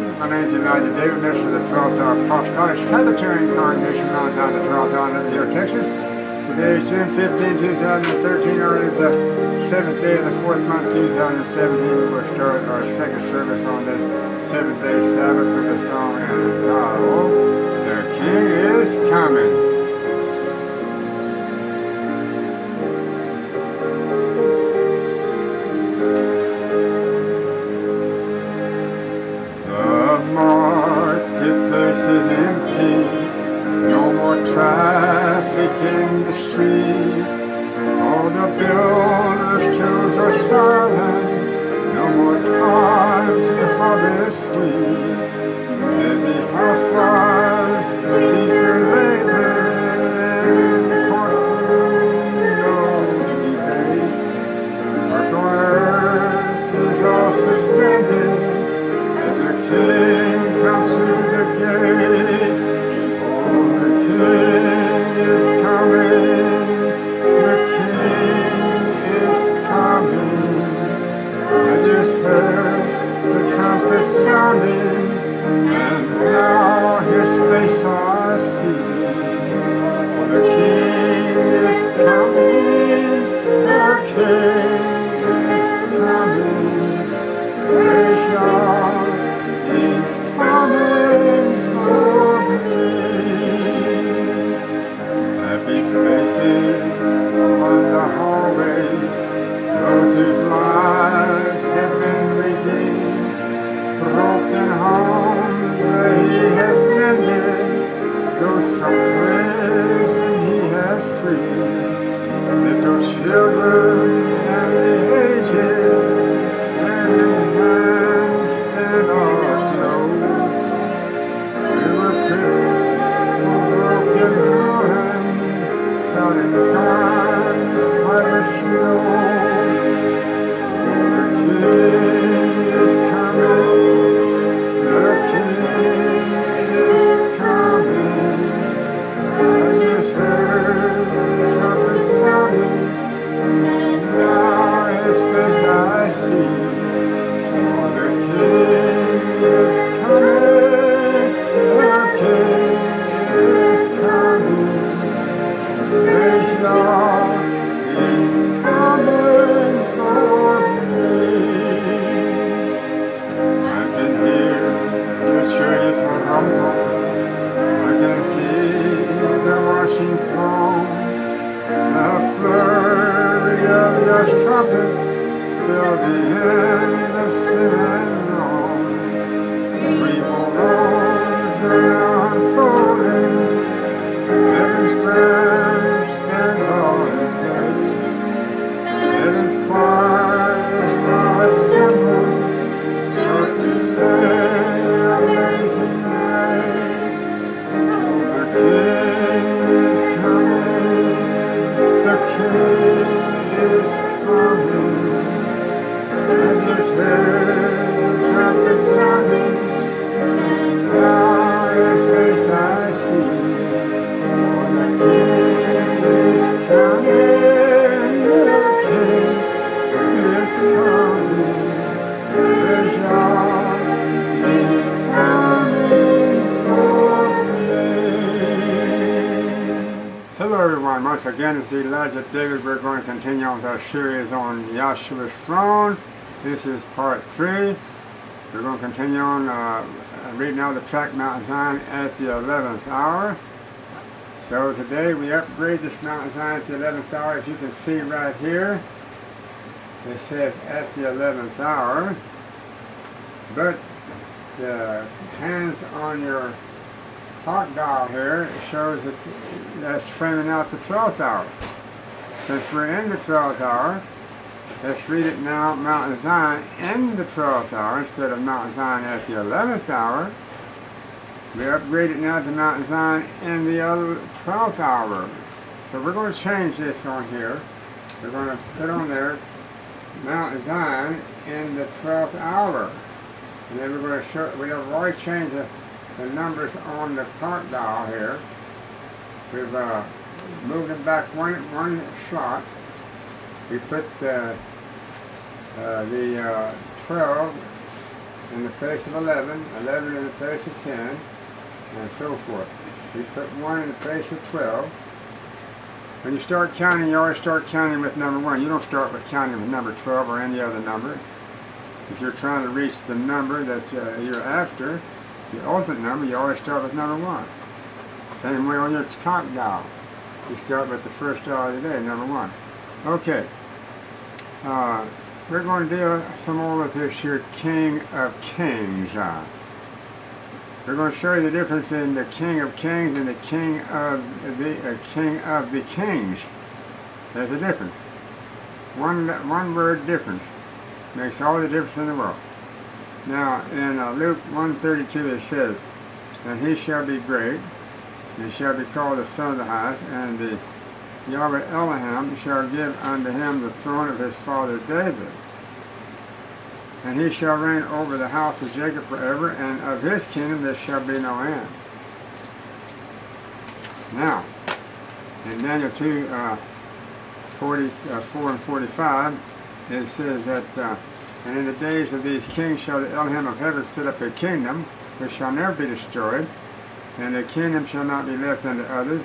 My name is Elijah David, minister of the 12th Hour Apostolic Sabbatarian Congregation, Mount Zion, the 12th Hour, in Hill, Texas. Today is June 15, 2013, or it is the 7th day of the 4th month, 2017. We will start our second service on this 7th-day Sabbath with a song entitled, "The King is Coming." Traffic in the streets, all the builders' tools are silent, no more time to harvest wheat. Busy housewives cease their labor, and the courtroom no debate. Work on earth is all suspended as the King comes through the gate. The King is coming, the King is coming. I just heard the trumpet sounding, and now his face I see. For the King is coming, the King is coming. Yashua is coming for me. Faces on the hallways, those whose lives have been redeemed, broken homes that he has mended, those from prison he has freed, little children and the aged, hand in hands that are closed. We were picked for broken ruin, out in darkness, white as snow. The King is coming, the King is coming. I just heard the trumpet sounding, and now his face I see. Oh, the King is coming, the King is coming. Yashua is coming for me. I can hear the churches rumble. I can see the marching throng. A flurry of your trumpets spell the end of sin and wrong. Rainbow roads are now unfolding. Heaven's grand stands all in place. Heaven's choirs now assembled, start to sing amazing grace. The King is coming, the King is coming. I just heard the trumpet sounding, and now his face I see. The King is coming, the King is coming. Yashua is coming for me. Hello everyone, once again it's Elijah David. We're going to continue on with our series on Yashua's throne. This is part 3. We're going to continue on reading out the track Mount Zion at the 11th hour. So today we upgrade this Mount Zion at the 11th hour. As you can see right here, it says at the 11th hour, but the hands on your clock dial here shows that that's framing out the 12th hour. Since we're in the 12th hour, let's read it now, Mount Zion in the 12th hour instead of Mount Zion at the 11th hour. We upgrade it now to Mount Zion in the 12th hour. So we're going to change this on here. We're going to put on there Mount Zion in the 12th hour. And then we're going to show, we have already changed the numbers on the clock dial here. We've moved them back one slot. We put the 12 in the place of 11, 11 in the place of 10, and so forth. You put 1 in the place of 12. When you start counting, you always start counting with number 1. You don't start with counting with number 12 or any other number. If you're trying to reach the number that you're after, the ultimate number, you always start with number 1. Same way on your clock dial. You start with the first dial of the day, number 1. Okay. We're going to deal some more with this here King of Kings. We're going to show you the difference in the King of Kings and the King of the Kings. There's a difference. One word difference makes all the difference in the world. Now, in Luke 1:32 it says, "And he shall be great, he shall be called the Son of the Highest, and the Yahweh Elohim shall give unto him the throne of his father David. And he shall reign over the house of Jacob forever, and of his kingdom there shall be no end." Now, in Daniel 2:44 and 45, it says that, "And in the days of these kings shall the Elohim of heaven set up a kingdom which shall never be destroyed, and the kingdom shall not be left unto others,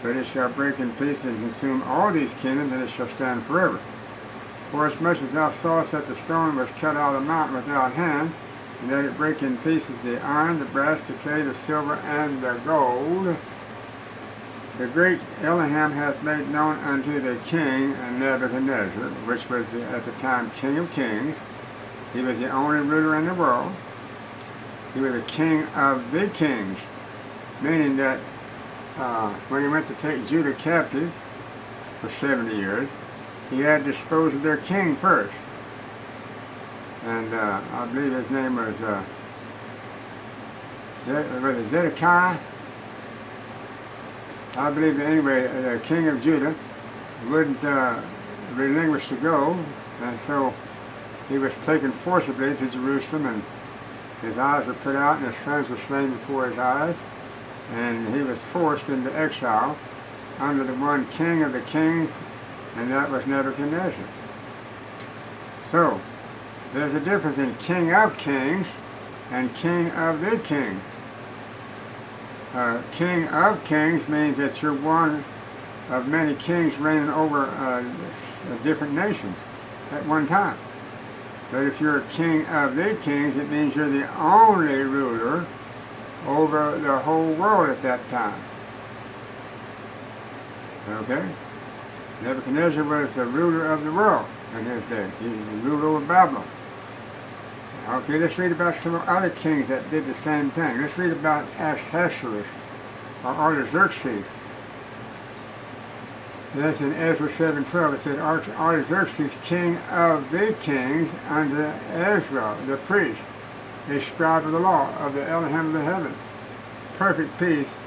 but it shall break in pieces and consume all these kingdoms, and it shall stand forever. Forasmuch as thou sawest that the stone was cut out of the mountain without hand, and that it break in pieces the iron, the brass, the clay, the silver, and the gold, the great Elohim hath made known unto the king Nebuchadnezzar," which was at the time King of Kings. He was the only ruler in the world. He was the King of the Kings, meaning that when he went to take Judah captive for 70 years, he had disposed of their king first. And I believe his name was Zedekiah. I believe, anyway, the king of Judah wouldn't relinquish the gold, and so he was taken forcibly to Jerusalem, and his eyes were put out, and his sons were slain before his eyes, and he was forced into exile under the one King of the Kings, and that was Nebuchadnezzar. So, there's a difference in King of Kings and King of the Kings. King of Kings means that you're one of many kings reigning over different nations at one time. But if you're a King of the Kings, it means you're the only ruler over the whole world at that time. Okay? Nebuchadnezzar was the ruler of the world in his day. He ruled over Babylon. Okay, let's read about some other kings that did the same thing. Let's read about Ahasuerus, or Artaxerxes. That's in Ezra 7:12. It said, "Artaxerxes, king of the kings, unto Ezra the priest, a scribe of the law of the Elohim of the heaven, perfect peace,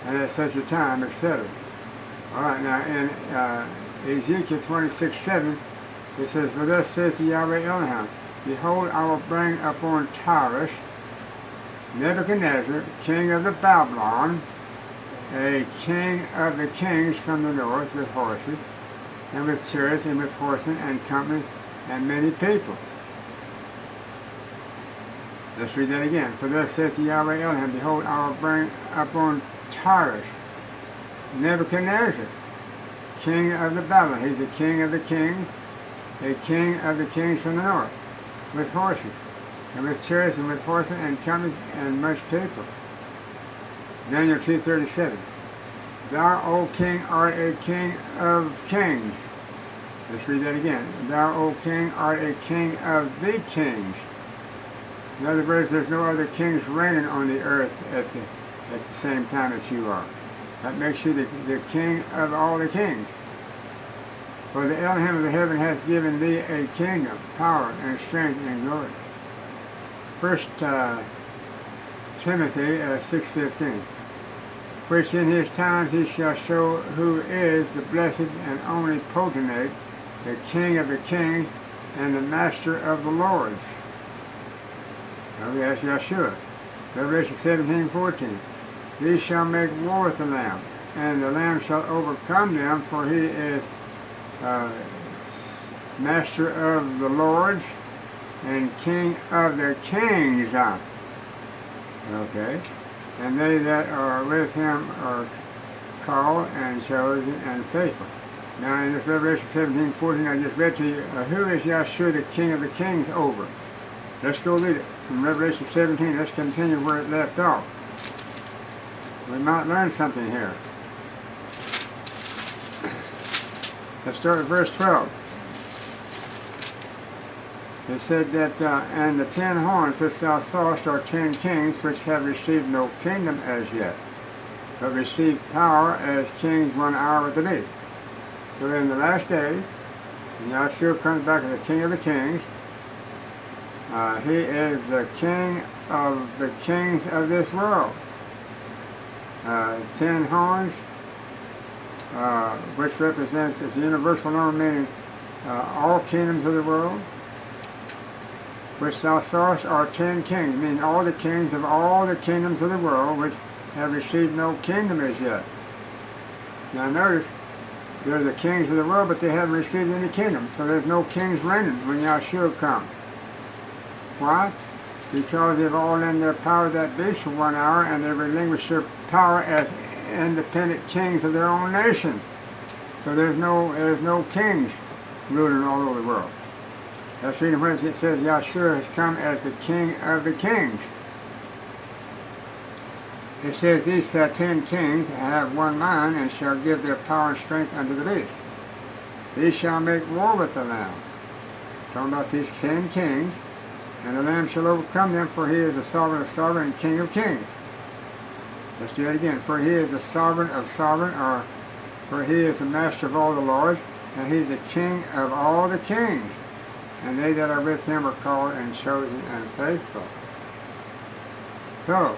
and at such a time," etc. All right, now in Ezekiel 26:7, it says, "For thus saith the Yahweh Elohim, Behold, I will bring upon Tyrus Nebuchadnezzar, king of the Babylon, a king of the kings from the north, with horses, and with chariots, and with horsemen, and companies, and many people." Let's read that again. "For thus saith the Yahweh Elohim, Behold, I will bring upon Tyrus Nebuchadnezzar, king of the Babylon." He's the king of the kings, a king of the kings from the north, with horses, and with chariots, and with horsemen, and companies, and much people. Daniel 2:37. "Thou, O king, art a king of kings." Let's read that again. "Thou, O king, art a king of the kings." In other words, there's no other kings reigning on the earth at the same time as you are. That makes you the king of all the kings. "For the Elohim of the heaven hath given thee a kingdom, power, and strength, and glory." 1 Timothy 6:15. "Which in his times he shall show who is the blessed and only potentate, the King of the kings, and the Master of the lords." Okay, that's Yashua. Revelation 17:14. "These shall make war with the Lamb, and the Lamb shall overcome them, for he is Master of the lords, and King of the kings. Okay. And they that are with him are called and chosen and faithful. Now in this Revelation 17:14 I just read to you, who is Yashua the King of the kings over? Let's go read it. From Revelation 17, let's continue where it left off. We might learn something here. Let's start with verse 12. It said that, and the 10 horns which thou sawest are 10 kings which have received no kingdom as yet, but received power as kings 1 hour with the beast. So in the last day, when Yashua comes back as the King of the kings, he is the King of the kings of this world. 10 horns, which represents this universal number, meaning all kingdoms of the world, which thou sawest are 10 kings, meaning all the kings of all the kingdoms of the world, which have received no kingdom as yet. Now notice, they're the kings of the world, but they haven't received any kingdom, so there's no kings reigning when Yashua comes. Why? Because they've all lent their power to that beast for 1 hour, and they relinquished their power as independent kings of their own nations. So there's no kings ruling all over the world. Let's read where it says Yashua has come as the King of the kings. It says these 10 kings have one mind and shall give their power and strength unto the beast. These shall make war with the Lamb. Talking about these 10 kings. And the Lamb shall overcome them, for he is the sovereign of sovereign and King of kings. Let's do it again. For he is the sovereign of sovereign, or for he is the master of all the lords, and he is the King of all the kings. And they that are with him are called and chosen and faithful. So,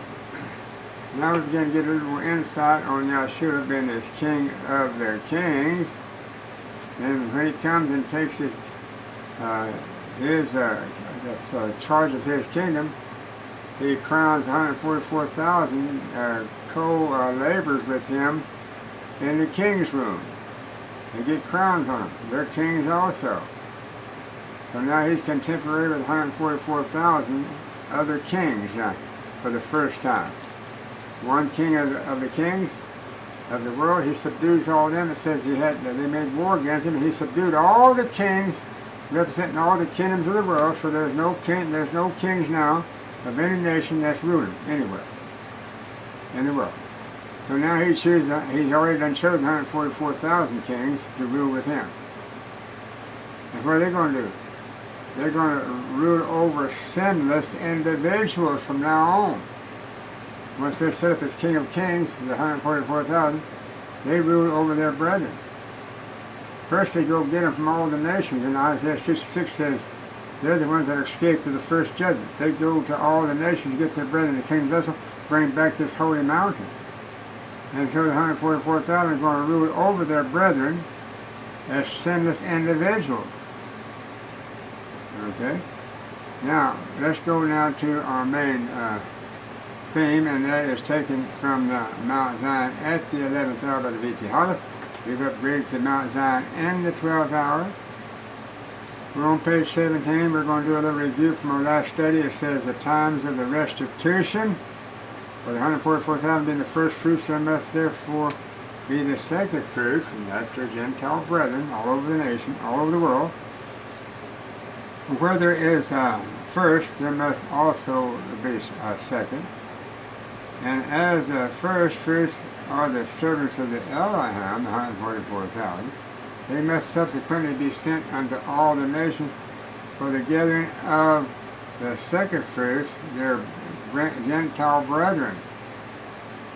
now we begin to get a little more insight on Yashua being this King of the kings. And when he comes and takes his charge of his kingdom, he crowns 144,000 co-laborers with him in the king's room. They get crowns on them. They're kings also. So now he's contemporary with 144,000 other kings for the first time. One king of the kings of the world, he subdues all of them. It says they made war against him, and he subdued all the kings representing all the kingdoms of the world, so there's no kings now of any nation that's ruling anywhere in the world. So now he's already done chosen 144,000 kings to rule with him. And what are they going to do? They're going to rule over sinless individuals from now on. Once they're set up as King of Kings, the 144,000, they rule over their brethren. First they go get them from all the nations, and Isaiah 66 says they're the ones that escaped to the first judgment. They go to all the nations to get their brethren in the king's vessel, bring back this holy mountain. And so the 144,000 are going to rule over their brethren as sinless individuals. Okay? Now, let's go now to our main theme, and that is taken from the Mount Zion at the 11th hour by the Viti. We've upgraded to Mount Zion in the 12th hour. We're on page 17. We're going to do a little review from our last study. It says the times of the restitution. For the 144,000 being the first fruits, there must therefore be the second fruits, and that's their Gentile brethren all over the nation, all over the world. Where there is first, there must also be a second. And as the first fruits are the servants of the Elohim, the 144,000, they must subsequently be sent unto all the nations for the gathering of the second fruits, their Gentile brethren.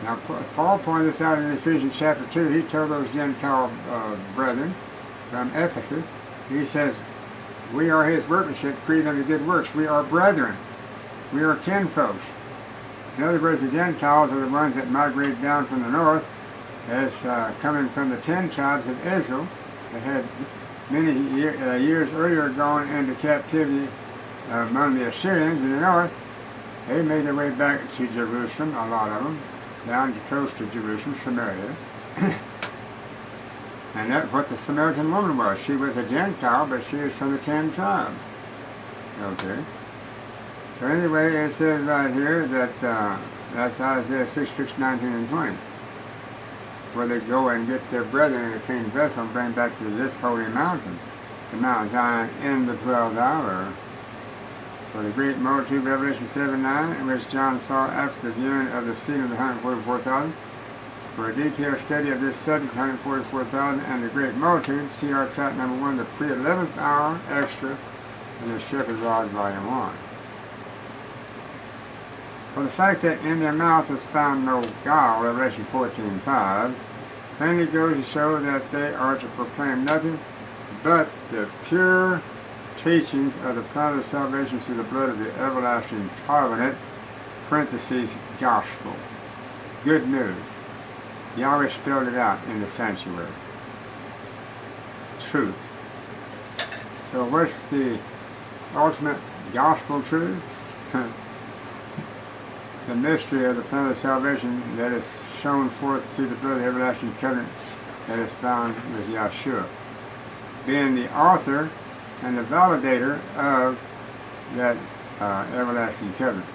Now, Paul pointed this out in Ephesians chapter 2. He told those Gentile brethren from Ephesus, he says, we are his workmanship, created unto good works. We are brethren. We are kinfolks. In other words, the Gentiles are the ones that migrated down from the north as coming from the 10 tribes of Israel that had many years earlier gone into captivity among the Assyrians in the north. They made their way back to Jerusalem, a lot of them, down to close to Jerusalem, Samaria. And that's what the Samaritan woman was. She was a Gentile, but she was from the 10 tribes. Okay. So anyway, it says right here that that's Isaiah 6, 19 and 20. Where they go and get their brethren in a clean vessel and bring back to this holy mountain, the Mount Zion, in the 12th hour. For the great multitude, Revelation 7:9, in which John saw after the viewing of the scene of the 144,000. For a detailed study of this subject, 144,000 and the great multitude, see our tract number 1, the pre-11th hour extra, in the Shepherd's Rod, Volume 1. For the fact that in their mouth was found no guile, Revelation 14:5, plainly goes to show that they are to proclaim nothing but the pure teachings of the plan of salvation through the blood of the everlasting covenant, parentheses, gospel. Good news. Yahweh spelled it out in the sanctuary. Truth. So what's the ultimate gospel truth? The mystery of the plan of salvation that is shown forth through the blood of the everlasting covenant that is found with Yashua, being the author and the validator of that everlasting covenant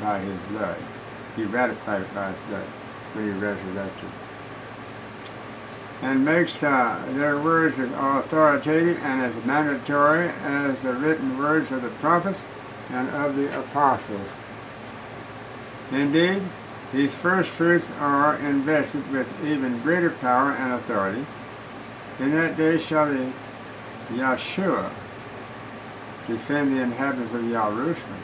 by his blood. He ratified it by his blood when he resurrected. And makes their words as authoritative and as mandatory as the written words of the prophets and of the apostles. Indeed, these first fruits are invested with even greater power and authority. In that day shall the Yashua defend the inhabitants of Jerusalem.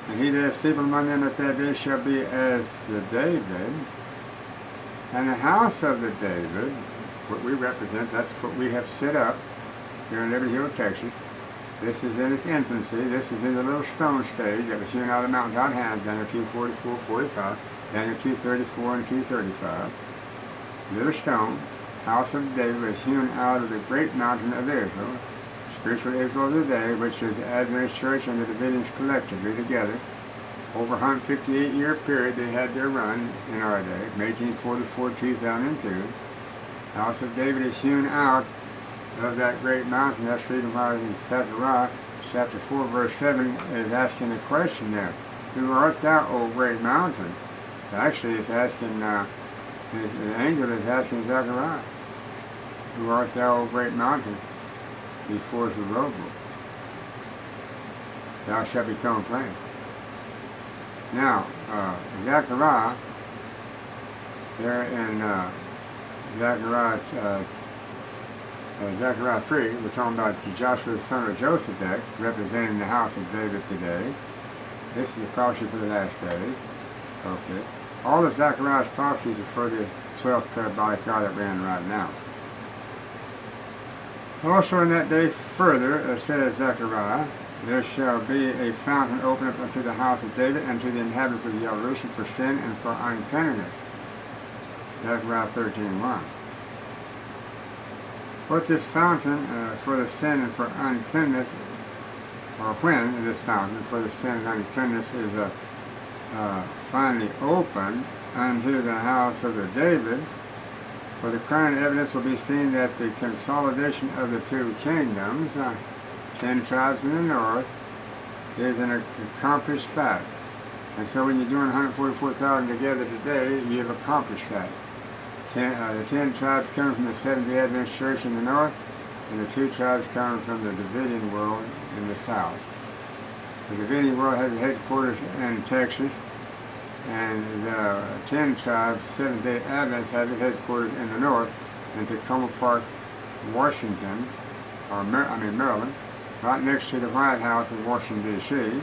And he that is feeble among them at that day shall be as the David, and the house of the David, what we represent, that's what we have set up here in Liberty Hill, Texas. This is in its infancy. This is in the little stone stage that was hewn out of the mountain without hands, Daniel 2:44, 45, Daniel 2:34 and 2:35. Little stone, house of David, was hewn out of the great mountain of Israel, spiritual Israel today, which is the Adventist Church and the Davidians collectively together. Over a 158-year period they had their run in our day, from 1844 to 2002. House of David is hewn out of that great mountain. That's the reason why in Zechariah chapter 4 verse 7 is asking a question there. Who art thou, O great mountain? Actually it's asking, the angel is asking Zechariah, who art thou, O great mountain? Before Zerubbabel. Thou shalt become plain. Now, Zechariah, there in Zechariah 3, we're talking about Joshua the son of Josedek, representing the house of David today. This is a prophecy for the last days. Okay. All of Zechariah's prophecies are for the 12th parabolic hour that we're in right now. Also in that day further, says Zechariah, there shall be a fountain open up unto the house of David and to the inhabitants of Jerusalem for sin and for uncleanness. Zechariah 13:1. What this fountain for the sin and for uncleanness, or when this fountain for the sin and uncleanness is finally opened unto the house of the David, for the current evidence will be seen that the consolidation of the two kingdoms, 10 tribes in the north, is an accomplished fact. And so when you're doing 144,000 together today, you have accomplished that. The 10 tribes coming from the Seventh-day Adventist Church in the north, and the 2 tribes coming from the Davidian world in the south. The Davidian world has a headquarters in Texas, and the 10 tribes, Seventh-day Adventists, have their headquarters in the north, in Tacoma Park, Washington, Maryland, right next to the White House in Washington, D.C.,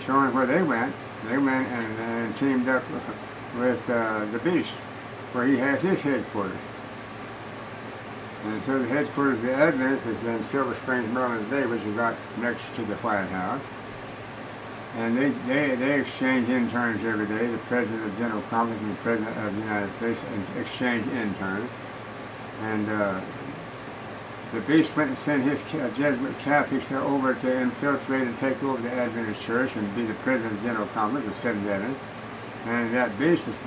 showing where they went. They went and teamed up with the Beast, where he has his headquarters. And so the headquarters of the Adventists is in Silver Springs, Maryland today, which is right next to the White House. And they exchange interns every day. The President of the General Conference and the President of the United States exchange interns. And the Beast went and sent his Jesuit Catholics over to infiltrate and take over the Adventist Church and be the President of the General Conference of Seventh-day Adventists. And that Beast is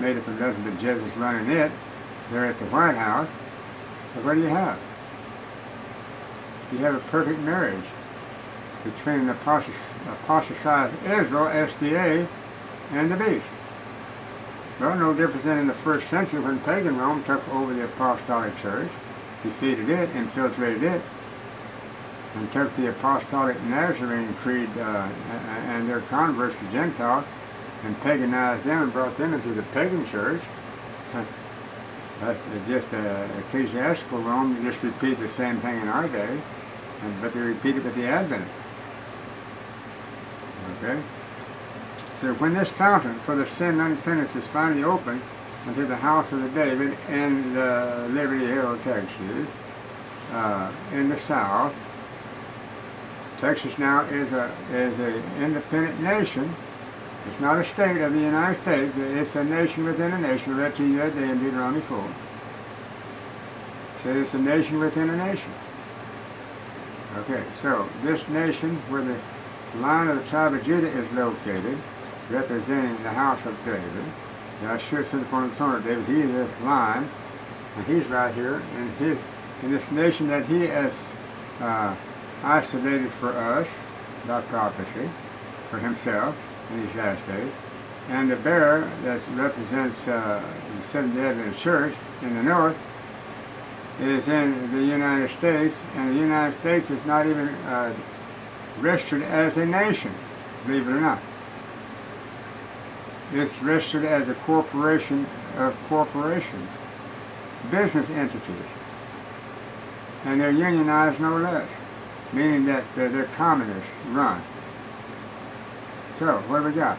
made up of nothing but Jesuits running it. They're at the White House. So what do you have? You have a perfect marriage. between the apostatized Israel, SDA, and the beast. Well, no difference than in the first century when pagan Rome took over the apostolic church, defeated it, infiltrated it, and took the apostolic Nazarene creed and their converts to Gentiles and paganized them and brought them into the pagan church. That's just ecclesiastical Rome just repeat the same thing in our day, but they repeat it with the Adventists. Okay? So when this fountain for the sin and uncleanness is finally opened unto the house of the David in the Liberty Hill, Texas, in the south, Texas now is a independent nation. It's not a state of the United States. It's a nation within a nation. I read to you that day in Deuteronomy 4. So it's a nation within a nation. Okay, so this nation where the line of the tribe of Judah is located, representing the house of David. Yashua sent upon the throne of David. He is this line, and he's right here, and in this nation that he has isolated for us by prophecy, for himself in these last days. And the bearer that represents the Seventh-day Adventist Church in the north is in the United States, and the United States is not even registered as a nation, believe it or not. It's registered as a corporation of corporations, business entities, and they're unionized no less, meaning that they're communist run. So, what do we got?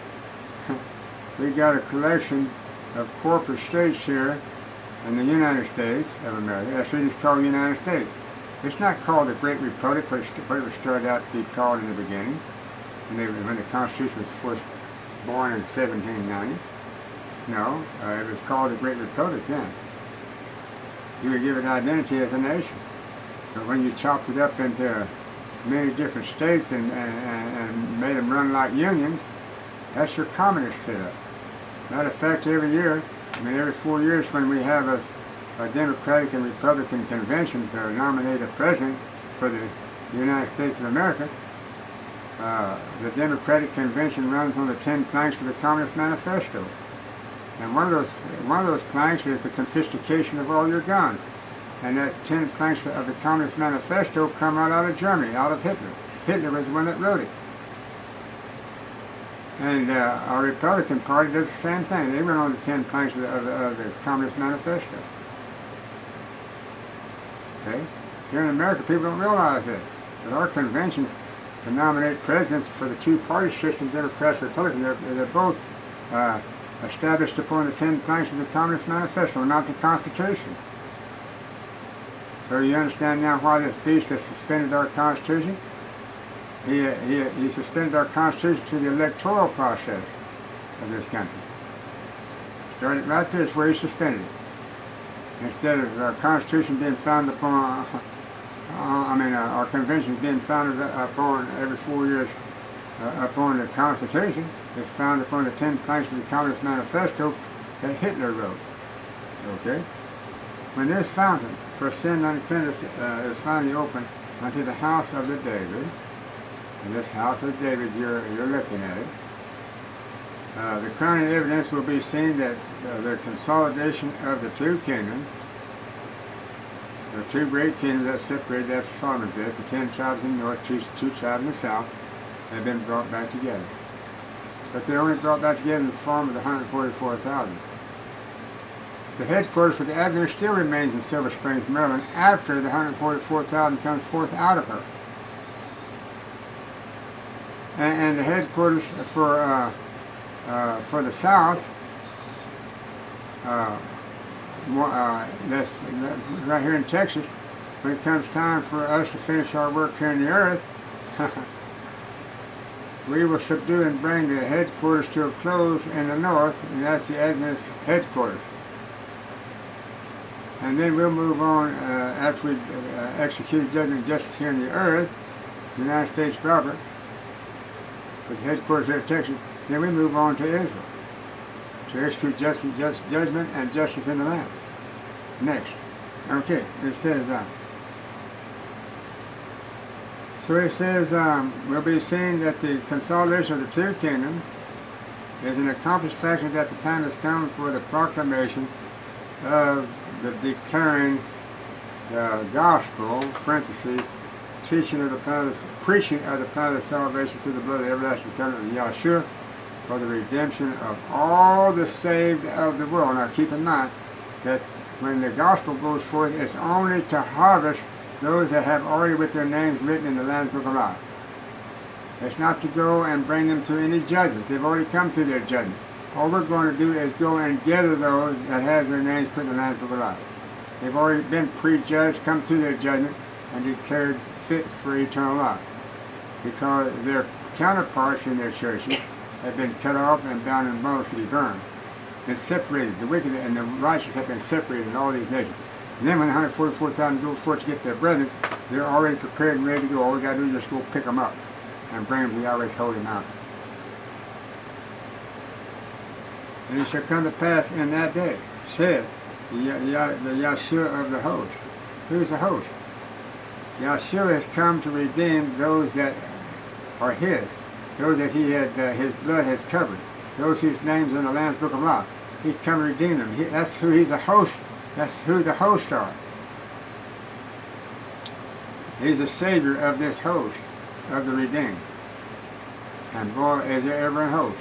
We got a collection of corporate states here in the United States of America. That's what it's called the United States. It's not called the Great Republic, what it was started out to be called in the beginning, when the Constitution was first born in 1790. No, it was called the Great Republic then. You would give it identity as a nation. But when you chopped it up into many different states and made them run like unions, that's your communist setup. Matter of fact, every year, every 4 years when we have a Democratic and Republican convention to nominate a president for the United States of America, the Democratic convention runs on the 10 planks of the Communist Manifesto. And one of those planks is the confiscation of all your guns. And that 10 planks of the Communist Manifesto come right out of Germany, out of Hitler. Hitler was the one that wrote it. And our Republican Party does the same thing. They run on the 10 planks of the Communist Manifesto. Okay? Here in America, people don't realize this. But our conventions to nominate presidents for the two-party system, Democrats and Republicans, they're both established upon the 10 planks of the Communist Manifesto, not the Constitution. So you understand now why this beast has suspended our Constitution? He suspended our Constitution to the electoral process of this country. Started right there is where he suspended it. Instead of our Constitution being founded upon, our conventions being founded upon every 4 years upon the Constitution, it's founded upon the 10 planks of the Communist Manifesto that Hitler wrote. Okay? When this fountain for sin and uncleanness is finally opened unto the house of the David, and this house of David you're looking at it, the crowning evidence will be seen that the consolidation of the two kingdoms, the two great kingdoms that separated after Solomon's death, the 10 tribes in the north, two tribes in the south, have been brought back together. But they're only brought back together in the form of the 144,000. The headquarters for the Adventist still remains in Silver Springs, Maryland, after the 144,000 comes forth out of her. And the headquarters for the South, that's right here in Texas, when it comes time for us to finish our work here on the earth, we will subdue and bring the headquarters to a close in the north, and that's the Adventist headquarters. And then we'll move on after we execute judgment and justice here on the earth, the United States proper, with the headquarters here in Texas. Then we move on to Israel to execute judgment and justice in the land. Next. Okay, it says, So it says, we'll be seeing that the consolidation of the two kingdoms is an accomplished fact that the time has come for the proclamation of the declaring the gospel, parentheses, preaching of the plan of salvation through the blood of the everlasting covenant of Yashua for the redemption of all the saved of the world. Now keep in mind that when the gospel goes forth, it's only to harvest those that have already with their names written in the Lamb's Book of Life. It's not to go and bring them to any judgments. They've already come to their judgment. All we're going to do is go and gather those that have their names put in the Lamb's Book of Life. They've already been prejudged, come to their judgment, and declared fit for eternal life. Because their counterparts in their churches have been cut off and bound in bondage to be burned. Been separated. The wicked and the righteous have been separated in all these nations. And then when the 144,000 goes forth to get their brethren, they're already prepared and ready to go. All we got to do is just go pick them up and bring them to Yahweh's holy mountain. And it shall come to pass in that day, said the Yashua of the host. Who's the host? Yashua has come to redeem those that are his, those that he had, his blood has covered, those whose names are in the Lamb's Book of Life. He's come to redeem them. That's who he's a host. That's who the hosts are. He's the savior of this host, of the redeemed. And boy, is there ever a host.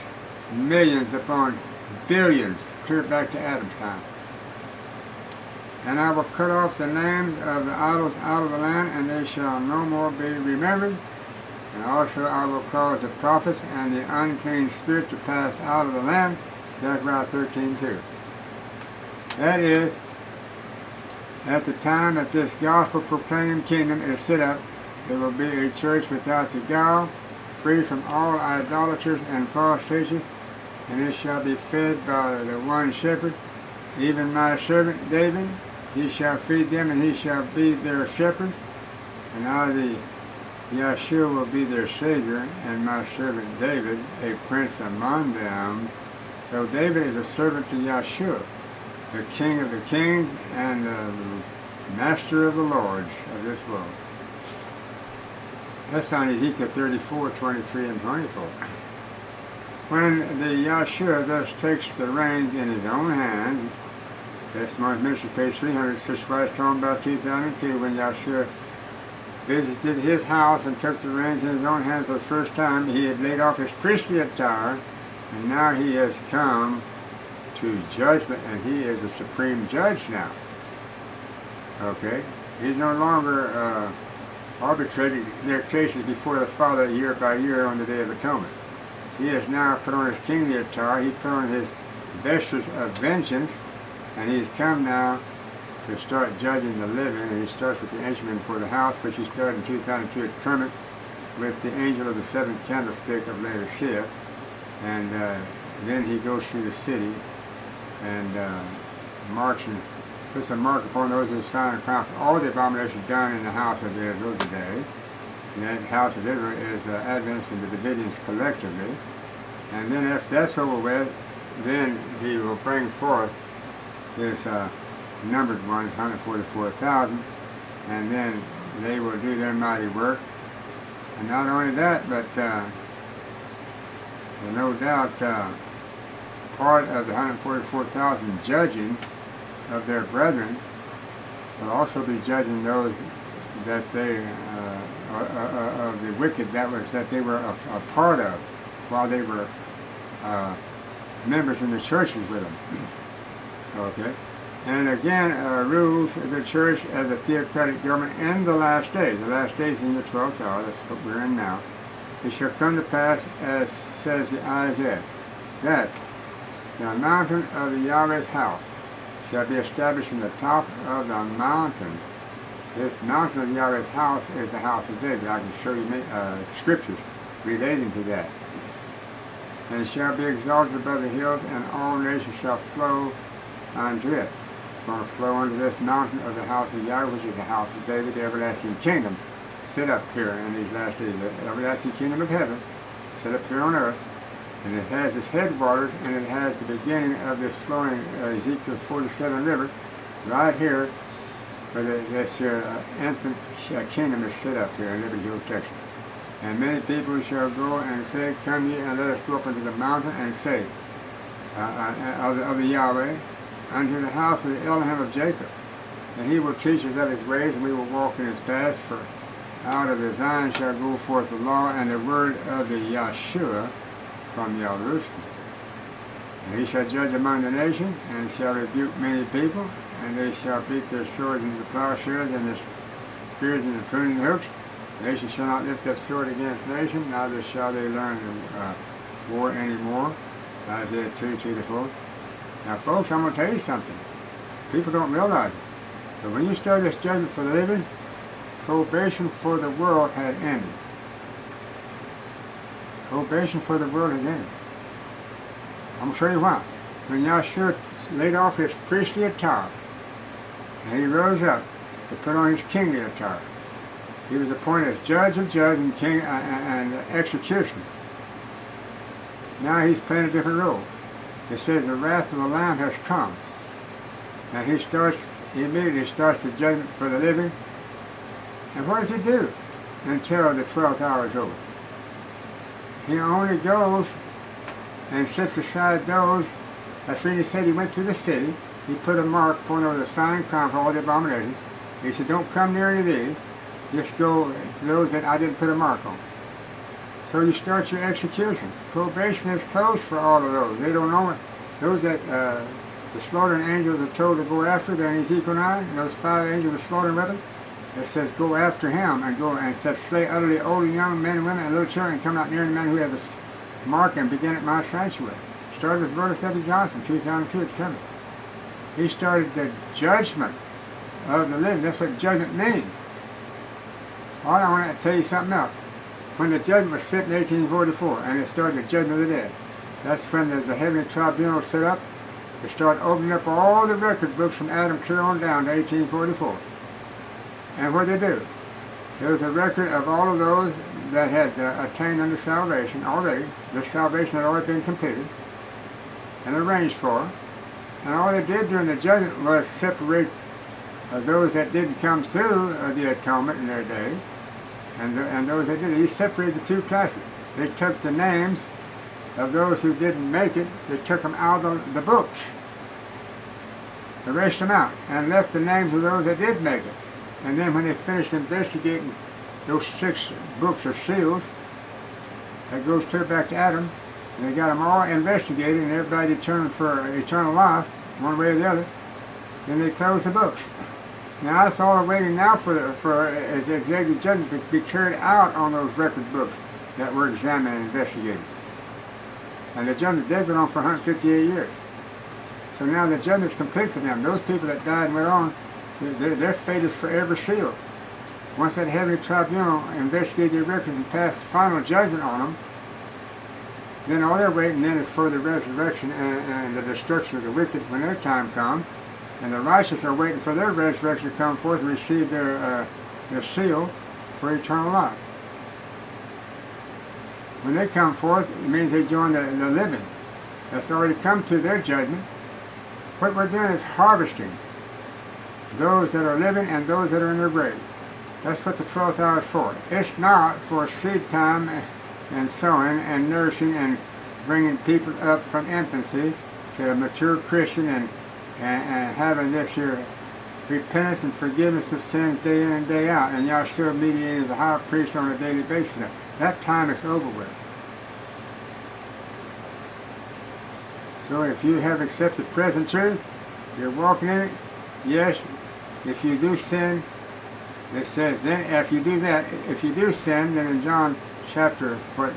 Millions upon billions, clear back to Adam's time. And I will cut off the names of the idols out of the land, and they shall no more be remembered. And also I will cause the prophets and the unclean spirit to pass out of the land. Zechariah 13:2. That is, at the time that this gospel proclaiming kingdom is set up, there will be a church without the guile, free from all idolaters and false teachers, and it shall be fed by the one shepherd, even my servant David. He shall feed them, and he shall be their shepherd. And I, the Yashua, will be their Savior, and my servant David, a prince among them. So David is a servant to Yashua, the King of the kings and the Master of the lords of this world. That's found in Ezekiel 34, 23, and 24. When the Yashua thus takes the reins in his own hands, Testimony Ministry, page 300, such was talking about 2002, when Yashua visited his house and took the reins in his own hands for the first time. He had laid off his priestly attire, and now he has come to judgment, and he is a supreme judge now. Okay? He's no longer arbitrating their cases before the Father year by year on the Day of Atonement. He has now put on his kingly attire, he put on his vesture of vengeance, and he's come now to start judging the living, and he starts with the instrument before the house, which he started in 2002 at Kermit with the angel of the seventh candlestick of Laodicea, and then he goes through the city and marks and puts a mark upon those who sign and crown all the abominations done in the house of Israel today. And that house of Israel is Adventists and the Davidians collectively. And then after that's over with, then he will bring forth his numbered ones, 144,000, and then they will do their mighty work. And not only that, but no doubt part of the 144,000 judging of their brethren will also be judging those that they of the wicked that they were a part of while they were members in the churches with them. Okay, and again rules the church as a theocratic government in the last days. The last days in the 12th hour. That's what we're in now. It shall come to pass, as says the Isaiah, that the mountain of the Yahweh's house shall be established in the top of the mountain. This mountain of Yahweh's house is the house of David. I can show you scriptures relating to that. And it shall be exalted above the hills, and all nations shall flow unto it. It's going to flow unto this mountain of the house of Yahweh, which is the house of David, the everlasting kingdom, set up here in these last days, the everlasting kingdom of heaven, set up here on earth. And it has its headwaters, and it has the beginning of this flowing Ezekiel 47 river right here for this your infant kingdom is set up here in Liberty Hill, Texas. And many people shall go and say, come ye and let us go up into the mountain and say, of the Yahweh, unto the house of the Elohim of Jacob. And he will teach us of his ways, and we will walk in his paths, for out of the Zion shall go forth the law and the word of the Yashua from Jerusalem. And he shall judge among the nations, and shall rebuke many people, and they shall beat their swords into the plowshares, and their spears into pruning hooks. Nation shall not lift up sword against nation, neither shall they learn war anymore. Isaiah 2:2-4. Now folks, I'm going to tell you something. People don't realize it. But when you start this judgment for the living, probation for the world had ended. Probation for the world had ended. I'm going to show you why. When Yashua laid off his priestly attire, and he rose up to put on his kingly attire, he was appointed as judge of judge and king and executioner. Now he's playing a different role. It says the wrath of the Lamb has come. And he immediately starts the judgment for the living. And what does he do until the 12th hour is over? He only goes and sets aside those. That's when he said he went to the city. He put a mark, pointing over the sign crown for all the abominations. He said, don't come near any of these. Just go to those that I didn't put a mark on. So you start your execution. Probation is closed for all of those. They don't know it. Those that the slaughtering angels are told to go after, they're in Ezekiel 9. Those 5 angels with slaughtering weapons. It says go after him and go and says slay utterly old and young men and women and little children and come not near the man who has a mark and begin at my sanctuary. Started with Brother Stephanie Johnson, 2002 at Kemet. He started the judgment of the living. That's what judgment means. All I want to tell you something else. When the judgment was set in 1844 and it started the judgment of the dead, that's when there's a heavenly tribunal set up to start opening up all the record books from Adam clear on down to 1844. And what did they do? There was a record of all of those that had attained unto salvation already. Their salvation had already been completed and arranged for. And all they did during the judgment was separate those that didn't come through the atonement in their day, and those that did. He separated the two classes. They took the names of those who didn't make it. They took them out of the books. They erased them out and left the names of those that did make it. And then when they finished investigating those 6 books or seals, that goes clear back to Adam, and they got them all investigated, and everybody determined for eternal life, one way or the other. Then they closed the books. Now that's all they're waiting now for as the executive judgment to be carried out on those record books that were examined and investigated. And the judgment they've been on for 158 years. So now the judgment is complete for them. Those people that died and went on, their fate is forever sealed. Once that heavenly tribunal investigated their records and passed the final judgment on them, then all they're waiting then is for the resurrection and the destruction of the wicked when their time comes. And the righteous are waiting for their resurrection to come forth and receive their seal for eternal life. When they come forth, it means they join the living. That's already come through their judgment. What we're doing is harvesting those that are living and those that are in their grave. That's what the 12th hour is for. It's not for seed time and sowing and nourishing and bringing people up from infancy to a mature Christian and having this here repentance and forgiveness of sins day in and day out, and Yashua mediating as a high priest on a daily basis for that. That time is over with. So if you have accepted present truth, you're walking in it, yes. If you do sin, it says then if you do that, if you do sin, then in John chapter 1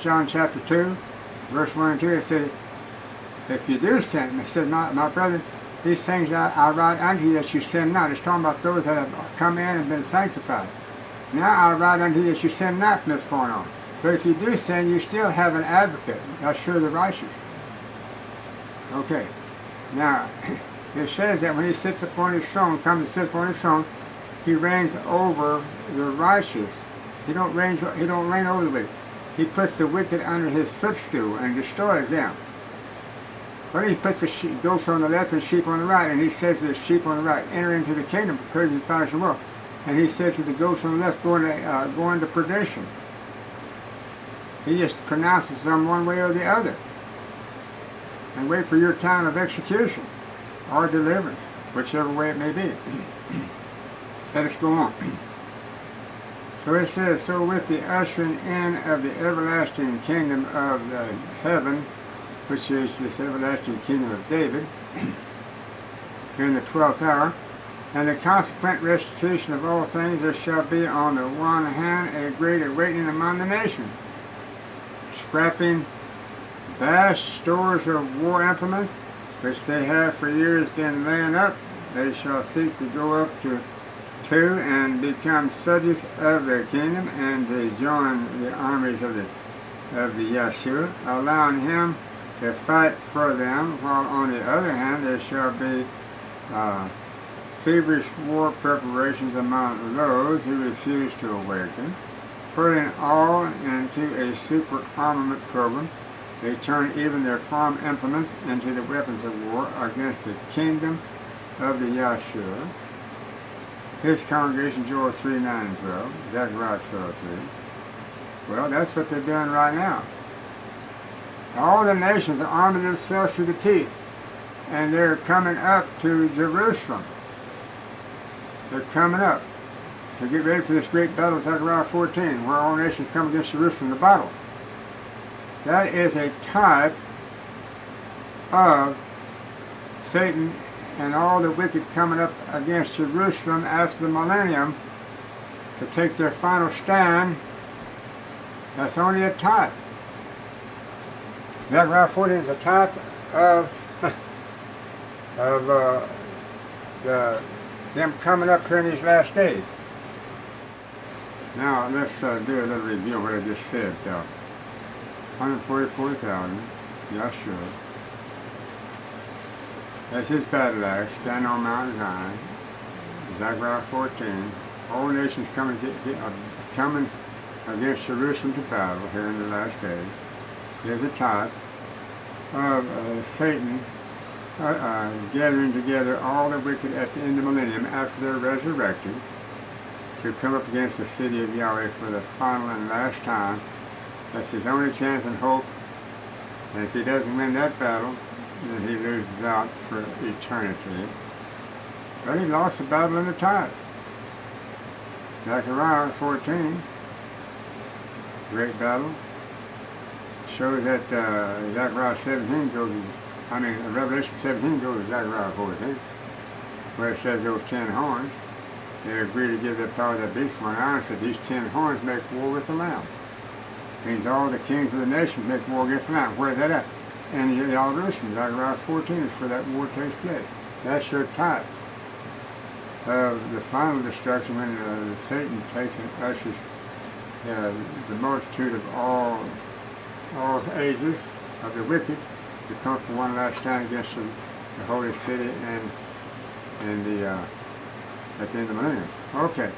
John chapter 2, verse 1 and 2, it says, if you do sin, it said, my brother, these things I write unto you that you sin not. It's talking about those that have come in and been sanctified. Now I write unto you that you sin not from this point on. But if you do sin, you still have an advocate, Yashua the righteous. Okay. Now, it says that when he sits upon his throne, comes to sit upon his throne, he reigns over the righteous. He don't reign over the wicked. He puts the wicked under his footstool and destroys them. But he puts the goats on the left and sheep on the right, and he says to the sheep on the right, enter into the kingdom, prepare to finish the world. And he says to the goats on the left, go into perdition. He just pronounces them one way or the other. And wait for your time of execution or deliverance, whichever way it may be. Let us go on. So it says, so with the ushering in of the everlasting kingdom of the heaven, which is this everlasting kingdom of David, in the 12th hour, and the consequent restitution of all things, there shall be on the one hand a great awakening among the nations, scrapping vast stores of war implements, which they have for years been laying up. They shall seek to go up to and become subjects of the kingdom, and to join the armies of the Yashua, allowing him to fight for them, while on the other hand there shall be feverish war preparations among those who refuse to awaken, putting all into a super armament program. They turn even their farm implements into the weapons of war against the kingdom of the Yashua. His congregation, Joel 3, 9, and 12, Zechariah 12, 3. Well, that's what they're doing right now. All the nations are arming themselves to the teeth, and they're coming up to Jerusalem. They're coming up to get ready for this great battle, Zechariah 14, where all nations come against Jerusalem to battle. That is a type of Satan and all the wicked coming up against Jerusalem after the millennium to take their final stand. That's only a type. Zechariah 14 is a type of them coming up here in these last days. Now let's do a little review of what I just said. 144,000, Yashua. That's his battle axe, standing on Mount Zion. Zechariah 14. All nations coming against Jerusalem to battle here in the last days. Here's a type of Satan gathering together all the wicked at the end of the millennium after they're resurrected to come up against the city of Yahweh for the final and last time. That's his only chance and hope. And if he doesn't win that battle, then he loses out for eternity. But he lost the battle in the tide. Zechariah 14, great battle, shows that Zechariah 17 Revelation 17 goes to Zechariah 14, where it says those 10 horns, they agree to give their power to that beast for an hour, and said these 10 horns make war with the Lamb. Means all the kings of the nations make war against the Lamb. Where's that at? And Jerusalem, Zechariah 14 is where that war takes place. That's your type of the final destruction when Satan takes and ushers the multitude of all ages of the wicked to come for one last stand against the holy city and the at the end of the millennium. Okay,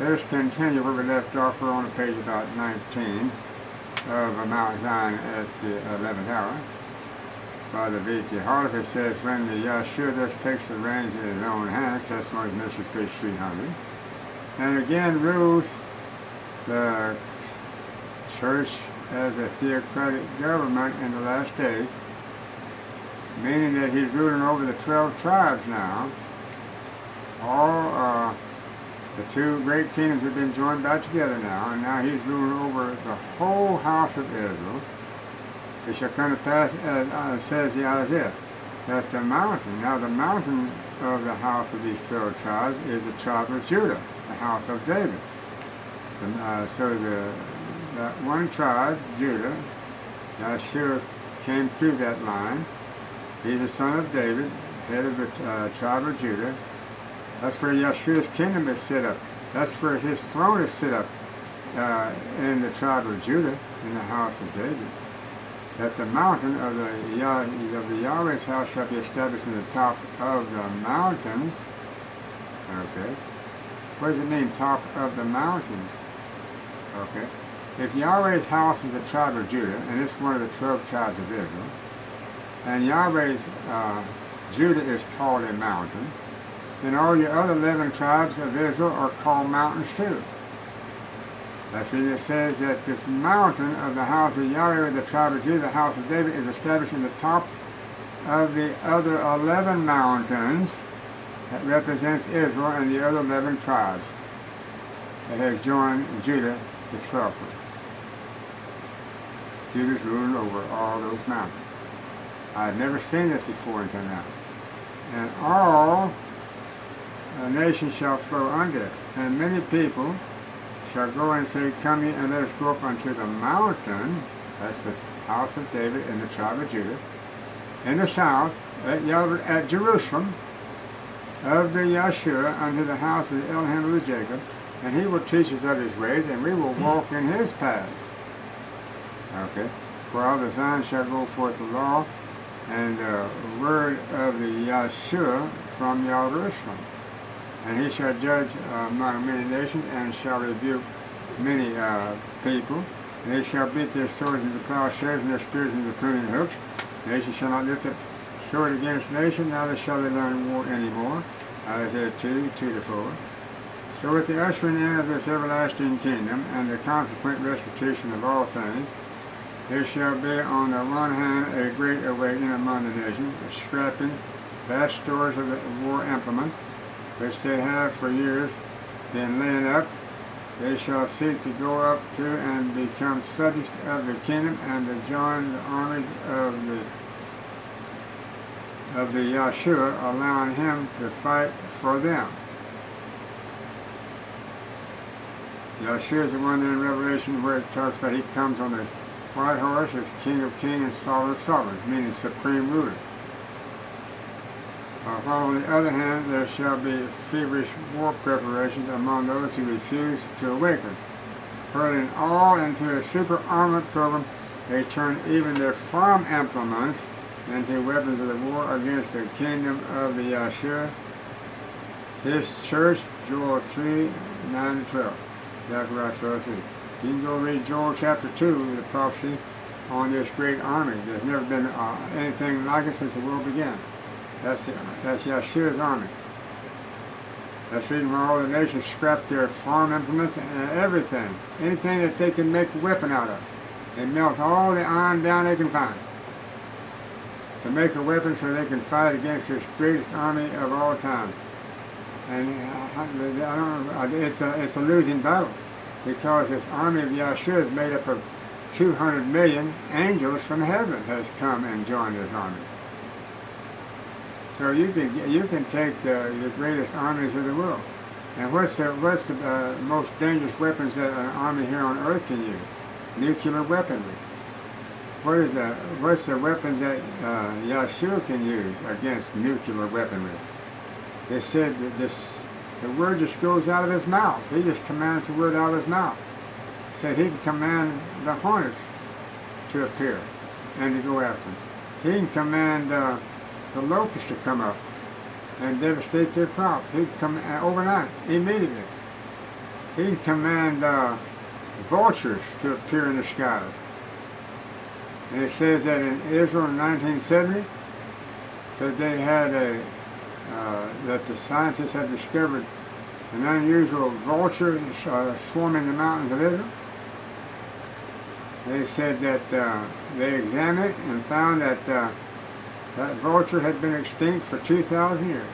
let us continue where we left off. We're on the page about 19 of Mount Zion at the 11th hour. Father V.T. Harliffe says, when the Yashua thus takes the reins in his own hands, Testimonies Ministries, page 300, and again rules the church as a theocratic government in the last days, meaning that he's ruling over the 12 tribes now. All the two great kingdoms have been joined back together now, and now he's ruling over the whole house of Israel. It shall come to pass, as says the Isaiah, that the mountain, now the mountain of the house of these 12 tribes is the tribe of Judah, the house of David. That one tribe, Judah, Yashua came through that line. He's the son of David, head of the tribe of Judah. That's where Yeshua's kingdom is set up. That's where his throne is set up in the tribe of Judah, in the house of David. That the mountain of the Yahweh's house shall be established in the top of the mountains. Okay. What does it mean, top of the mountains? Okay. If Yahweh's house is the tribe of Judah, and it's one of the 12 tribes of Israel, and Yahweh's Judah is called a mountain, then all your other 11 tribes of Israel are called mountains too. That's when it says that this mountain of the house of Yahweh, the tribe of Judah, the house of David, is established in the top of the other 11 mountains that represents Israel and the other 11 tribes that has joined Judah, the 12th one. Judah's ruling over all those mountains. I've never seen this before until now. And all nations shall flow under it, and many people shall go and say, come ye and let us go up unto the mountain, that's the house of David and the tribe of Judah, in the south, at Jerusalem, of the Yashua, unto the house of the Elohim of Jacob, and he will teach us of his ways, and we will walk in his paths. Okay? For out of Zion shall go forth the law, and the word of the Yashua from Jerusalem. And he shall judge among many nations, and shall rebuke many people. And they shall beat their swords into plowshares, and their spears into pruning hooks. Nation shall not lift up sword against nation, neither shall they learn war any more. Isaiah 2:2-4. So with the ushering in of this everlasting kingdom, and the consequent restitution of all things, there shall be on the one hand a great awakening among the nations, scrapping vast stores of the war implements, which they have for years been laying up. They shall seek to go up to and become subjects of the kingdom, and to join the armies of the Yashua, allowing him to fight for them. Yashua is the one in Revelation where it talks about he comes on the white horse as King of Kings and Sovereign of Sovereigns, meaning supreme ruler. While on the other hand, there shall be feverish war preparations among those who refuse to awaken, hurling all into a super armored program. They turn even their farm implements into weapons of the war against the kingdom of the Yashua. This church, Joel 3:9-12, Zechariah 12:3. You can go read Joel chapter 2, the prophecy on this great army. There's never been anything like it since the world began. That's Yeshua's army. That's the reason why all the nations scrap their farm implements and everything. Anything that they can make a weapon out of. They melt all the iron down they can find to make a weapon so they can fight against this greatest army of all time. And I don't know, it's a losing battle, because this army of Yeshua is made up of 200 million angels from heaven has come and joined this army. So you can take the greatest armies of the world. And what's the most dangerous weapons that an army here on earth can use? Nuclear weaponry. What's the weapons that Yeshua can use against nuclear weaponry? They said that the word just goes out of his mouth. He just commands the word out of his mouth. Said he can command the hornets to appear and to go after him. He can command the locusts to come up and devastate their crops. He can come overnight, immediately. He can command vultures to appear in the skies. And it says that in Israel in 1970, so they had that the scientists had discovered an unusual vulture swarming the mountains of Israel. They said that they examined it and found that that vulture had been extinct for 2,000 years.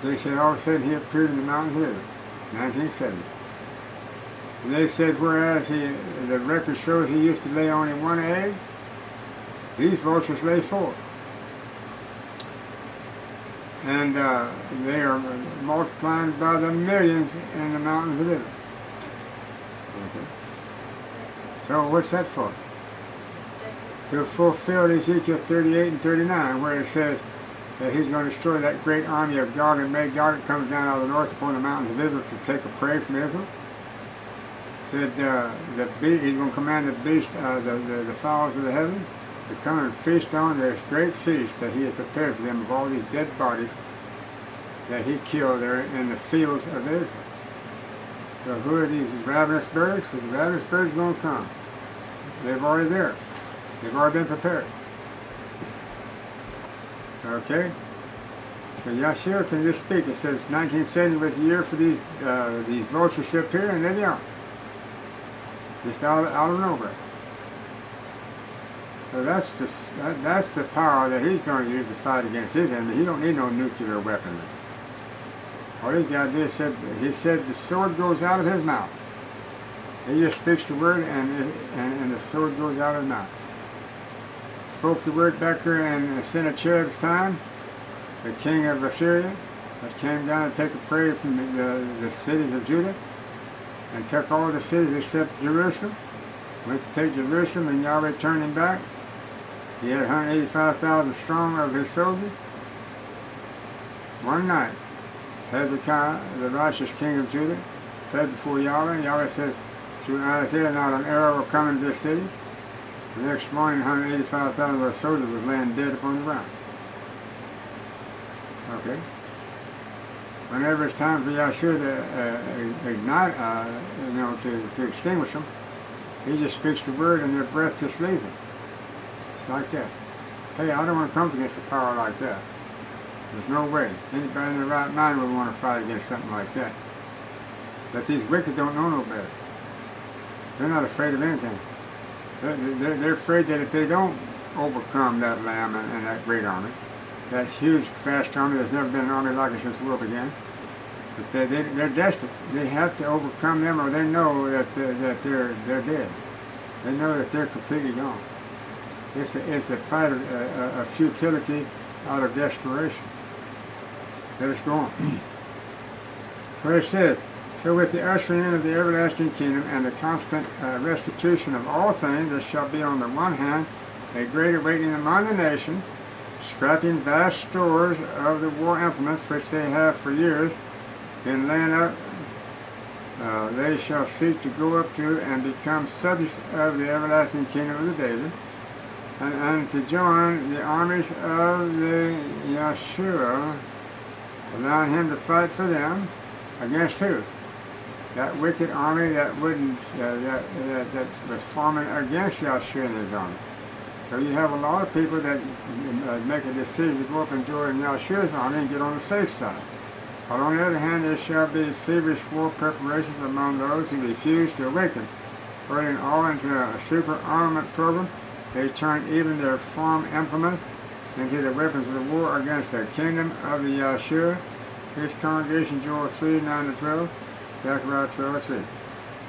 They said all of a sudden he appeared in the mountains of Israel, 1970. And they said whereas the record shows he used to lay only one egg, these vultures lay 4. And they are multiplying by the millions in the mountains of Israel. Okay. So what's that for? To fulfill Ezekiel 38 and 39, where it says that he's going to destroy that great army of Gog and Magog that comes down out of the north upon the mountains of Israel to take a prey from Israel. Said he's going to command the beasts, the fowls of the heaven, to come and feast on this great feast that he has prepared for them of all these dead bodies that he killed there in the fields of Israel. So who are these ravenous birds? So the ravenous birds are going to come. They're already there. They've already been prepared. Okay? So Yashua can just speak. It says 1970 was the year for these vultures to appear, and there they are. Just out of nowhere. So that's the power that he's going to use to fight against his enemy. He don't need no nuclear weaponry. All he's got to do is he said the sword goes out of his mouth. He just speaks the word, and the sword goes out of his mouth. Spoke the word back there in Sennacherib's time, the king of Assyria, that came down to take a prey from the cities of Judah, and took all the cities except Jerusalem. Went to take Jerusalem, and Yahweh turned him back. He had 185,000 strong of his soldiers. One night, Hezekiah, the righteous king of Judah, fled before Yahweh. Yahweh says through Isaiah, not an arrow will come into this city. The next morning, 185,000 of our soldiers was laying dead upon the ground. Okay? Whenever it's time for Yashua to ignite, to extinguish them, he just speaks the word and their breath just leaves them. It's like that. Hey, I don't want to come up against a power like that. There's no way. Anybody in their right mind would want to fight against something like that. But these wicked don't know no better. They're not afraid of anything. They're afraid that if they don't overcome that Lamb and that great army, that huge, vast army, there's never been an army like it since the world began, but they're desperate. They have to overcome them, or they know that they're dead. They know that they're completely gone. It's a fight of futility out of desperation. Let us go on. So it says, so with the ushering in of the everlasting kingdom and the consequent restitution of all things, there shall be on the one hand a great awakening among the nation, scrapping vast stores of the war implements which they have for years been laying up. They shall seek to go up to and become subjects of the everlasting kingdom of the David, and to join the armies of the Yashua, allowing him to fight for them against who? That wicked army that wouldn't that was forming against Yashua and his army. So you have a lot of people that make a decision to go up and join Yashua's army and get on the safe side. But on the other hand, there shall be feverish war preparations among those who refuse to awaken, putting all into a super armament program. They turn even their farm implements into the weapons of the war against the kingdom of the Yashua. His congregation, Joel 3:9-12, Zechariah 12:3.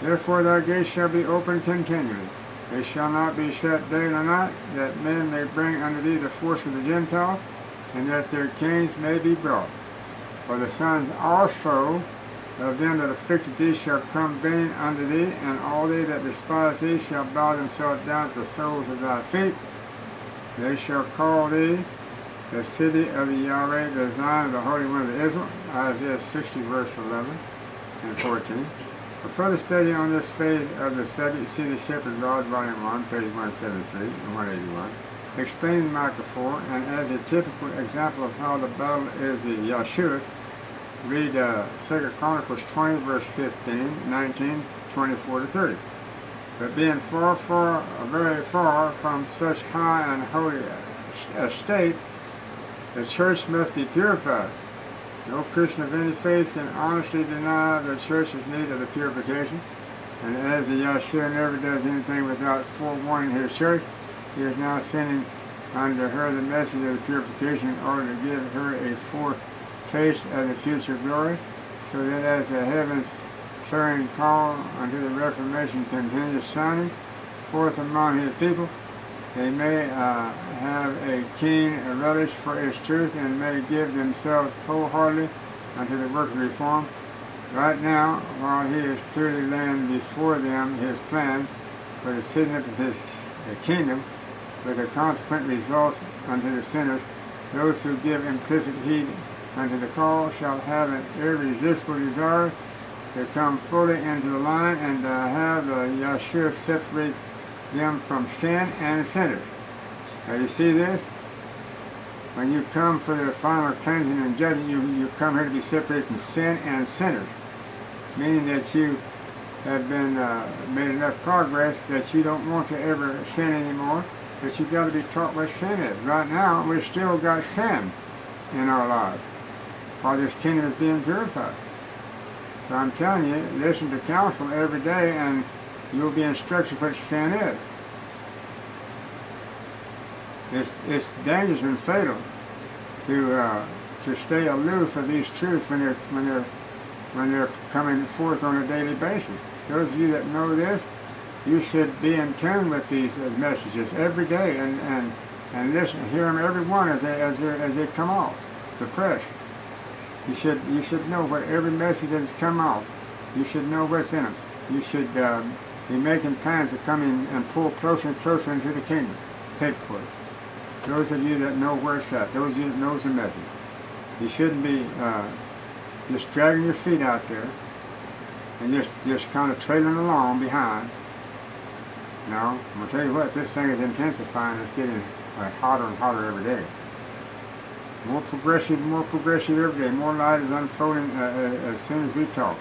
Therefore thy gates shall be open continually. They shall not be shut day nor night, that men may bring unto thee the force of the Gentiles, and that their kings may be brought. For the sons also of them that afflicted thee shall come vain unto thee, and all they that despise thee shall bow themselves down at the soles of thy feet. They shall call thee the city of the Yahweh, the Zion of the Holy One of Israel, Isaiah 60, verse 11 and 14. For further study on this phase of the subject, see the Shepherd's Rod, Volume 1, page 173 and 181. Explaining Micah 4, and as a typical example of how the battle is the Yashua, read 2 Chronicles 20, verse 15, 19, 24-30. But being very far from such high and holy estate, the church must be purified. No Christian of any faith can honestly deny the church's need of the purification. And as the Yashua never does anything without forewarning his church, he is now sending unto her the message of purification in order to give her a foretaste of the future glory, so that as the heavens clarion call unto the Reformation continues sounding forth among his people, they may have a keen relish for its truth and may give themselves wholeheartedly unto the work of reform. Right now, while he is clearly laying before them his plan for the setting up of his kingdom, with the consequent results unto the sinners, those who give implicit heed unto the call shall have an irresistible desire to come fully into the line and to have the Yashua separate them from sin and sinners. Now you see this? When you come for the final cleansing and judgment, you come here to be separated from sin and sinners, meaning that you have been made enough progress that you don't want to ever sin anymore, But you got to be taught what sin is. Right now, we still got sin in our lives while this kingdom is being purified. So I'm telling you, listen to counsel every day and you'll be instructed what sin is. It's dangerous and fatal to stay aloof of these truths when they're coming forth on a daily basis. Those of you that know this, you should be in tune with these messages every day and listen, hear them every one as they come out the press. You should know what every message that has come out. You should know what's in them. You should be making plans to come in and pull closer and closer into the kingdom, headquarters. Those of you that know where it's at, those of you that knows the message. You shouldn't be just dragging your feet out there and just kind of trailing along behind. No, I'm going to tell you what, this thing is intensifying. It's getting hotter and hotter every day. More progressive every day. More light is unfolding as soon as we talk.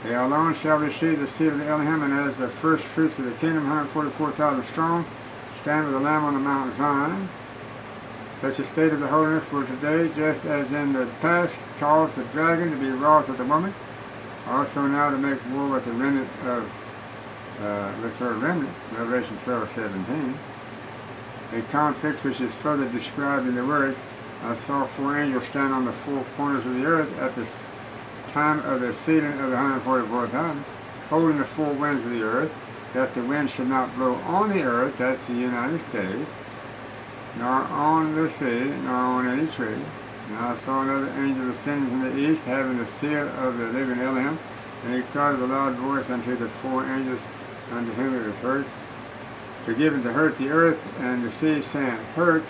They alone shall receive the seed of the Elohim, and as the first fruits of the kingdom, 144,000 strong, stand with the Lamb on the Mount Zion. Such a state of the holiness will today, just as in the past, cause the dragon to be wroth with the woman, also now to make war with the remnant of, with her remnant, Revelation 12:17. A conflict which is further described in the words, I saw 4 angels stand on the 4 corners of the earth at the time of the sealing of the 144,000, holding the 4 winds of the earth, that the wind should not blow on the earth, that's the United States, nor on the sea, nor on any tree. And I saw another angel ascending from the east, having the seal of the living Elohim, and he cried with a loud voice unto the 4 angels unto whom it was hurt, to give and to hurt the earth and the sea, saying, hurt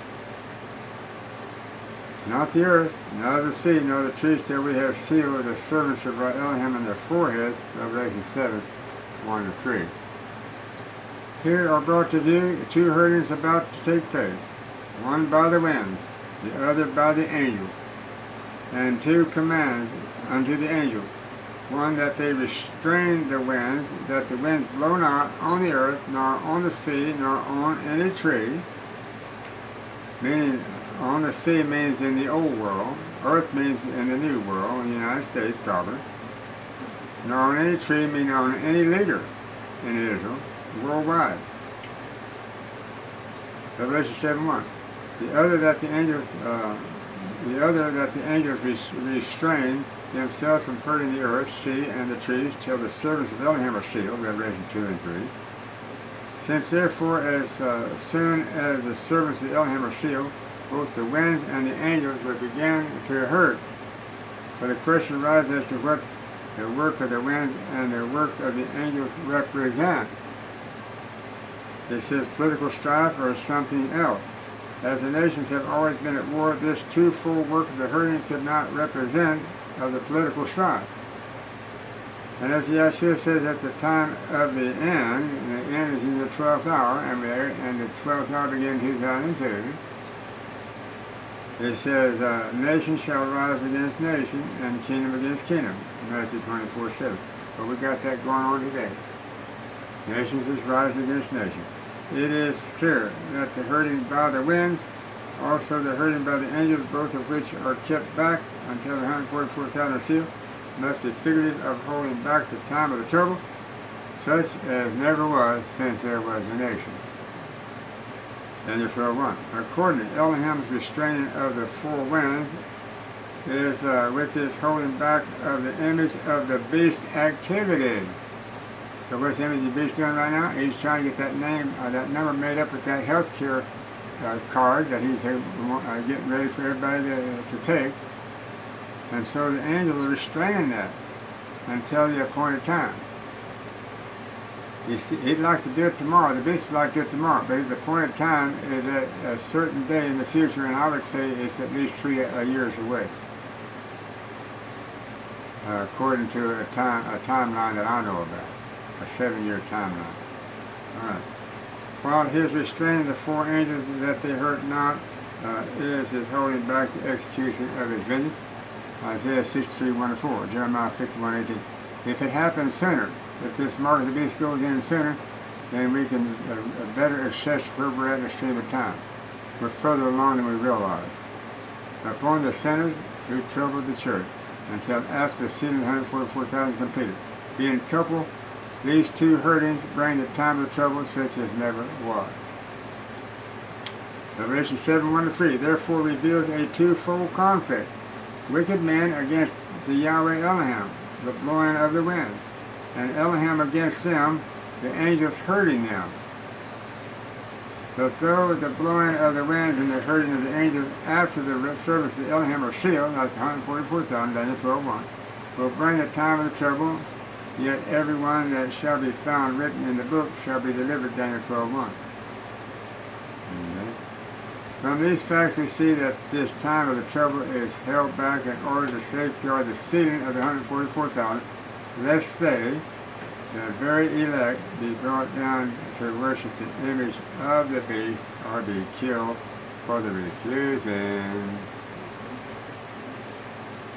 not the earth, nor the sea, nor the trees, till we have sealed the servants of our Elohim in their foreheads, Revelation 7:1-3. Here are brought to view 2 hurtings about to take place, one by the winds, the other by the angel, and 2 commands unto the angel, one that they restrain the winds, that the winds blow not on the earth, nor on the sea, nor on any tree, meaning on the sea means in the old world, earth means in the new world, in the United States probably, nor on any tree, meaning on any leader in Israel, worldwide. Revelation 7:1. The other that the angels restrain themselves from hurting the earth, sea, and the trees, till the servants of Elohim are sealed, Revelation 2:3. Since therefore as soon as the servants of Elohim are sealed, both the winds and the angels will begin to hurt. But the question arises as to what the work of the winds and the work of the angels represent. It says political strife or something else. As the nations have always been at war, this twofold work of the hurting could not represent of the political strife. And as Yashua says at the time of the end is in the 12th hour, and the 12th hour began 2002, it says, nation shall rise against nation, and kingdom against kingdom, Matthew 24:7. But we got that going on today. Nations is rising against nation. It is clear that the hurting by the winds, also the hurting by the angels, both of which are kept back until the 144,000 are sealed, must be figurative of holding back the time of the trouble, such as never was since there was a nation. Daniel 12:1. Accordingly, Elohim's restraining of the 4 winds is with his holding back of the image of the beast activity. So what's the image of the beast doing right now? He's trying to get that name, that number made up with that health care card that he's getting ready for everybody to take. And so the angels are restraining that until the appointed time. He'd like to do it tomorrow. The beast would like to do it tomorrow, but his appointed time is at a certain day in the future, and I would say it's at least 3 years away, according to a timeline that I know about, a 7-year timeline. All right. While his restraining the 4 angels that they hurt not is his holding back the execution of his vengeance, Isaiah 63:1-4, Jeremiah 51:18. If it happens sooner, if this mark of the beast goes in sooner, then we can better assess where we're at in the stream of time. We're further along than we realize. Upon the sinners who troubled the church, until after the sealing of 144,000 completed. Being coupled, these two hurtings bring the time of trouble such as never was. Revelation 7:1-3 therefore reveals a twofold conflict. Wicked men against the Yahweh Elohim, the blowing of the winds, and Elohim against them, the angels hurting them. But though the blowing of the winds and the hurting of the angels after the service of the Elohim are sealed, that's 144,000, Daniel 12:1, will bring the time of the trouble, yet everyone that shall be found written in the book shall be delivered, Daniel 12:1. From these facts we see that this time of the trouble is held back in order to safeguard the sealing of the 144,000, lest they, the very elect, be brought down to worship the image of the beast or be killed for the refusing.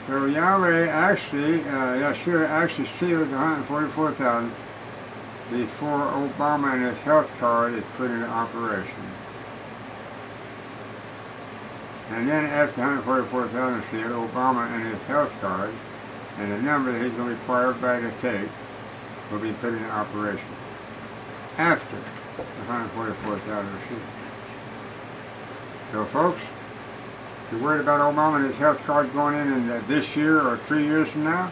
So Yahweh actually, Yashua actually seals 144,000 before Obama and his health card is put into operation. And then after 144,000 sealed, Obama and his health card and the number that he's going to require everybody to take will be put into operation after the 144,000 are sealed. So folks, if you're worried about Obama and his health card going in this year or 3 years from now,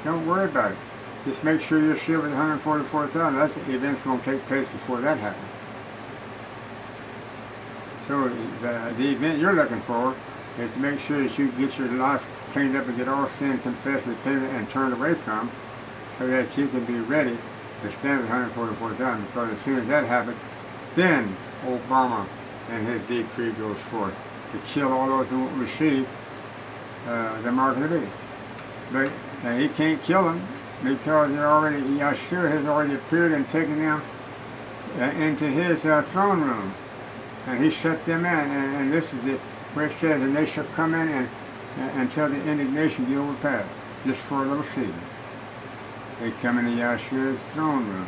don't worry about it. Just make sure you're sealed with 144,000. That's the event's going to take place before that happens. So the event you're looking for is to make sure that you get your life cleaned up and get all sin confessed, repented, and turned away from, so that you can be ready to stand with 144,000. Because as soon as that happens, then Obama and his decree goes forth to kill all those who won't receive the mark of the beast. But he can't kill them because Yashua has already appeared and taken them into his throne room. And he shut them in, and this is where it says, and they shall come in and until the indignation be overpassed, just for a little season. They come into Yahshua's throne room.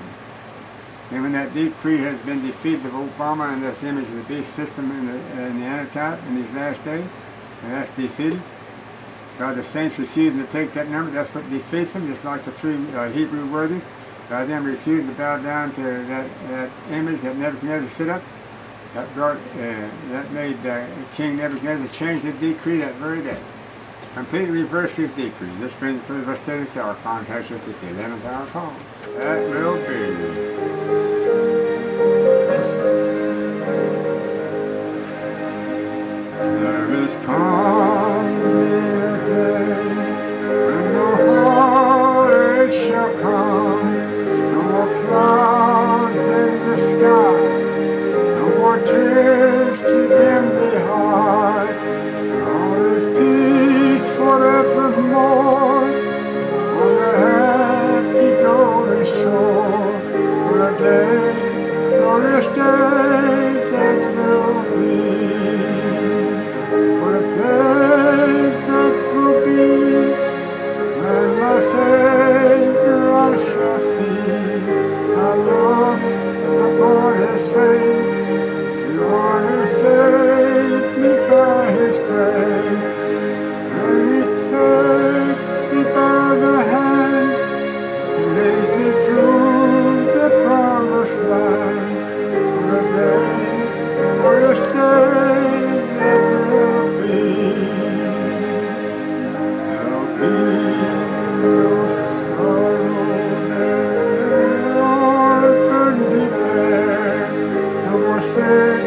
And when that decree has been defeated of Obama and this image of the beast system in the antitype in these last days, and that's defeated, by the saints refusing to take that number, that's what defeats them, just like the three Hebrew worthies, by them refusing to bow down to that image that Nebuchadnezzar set up. That made King Nebuchadnezzar change his decree that very day. Completely reversed his decree. This brings us to the rest of this hour. Contact us at the 11th hour call. That will be. There is coming a day when no heartache shall come, no more clouds in the sky, tears to dim the heart, all is peace forevermore, on the happy golden shore, what a day, glorious day that will be, what a day that will be, when my Savior I shall see, I look upon his face, the one who saved me by his grace, and he takes me by the hand, and leads me through the promised land. What a day, glorious day that will be. There'll be no sorrow there, or burdens to bear, no more sin.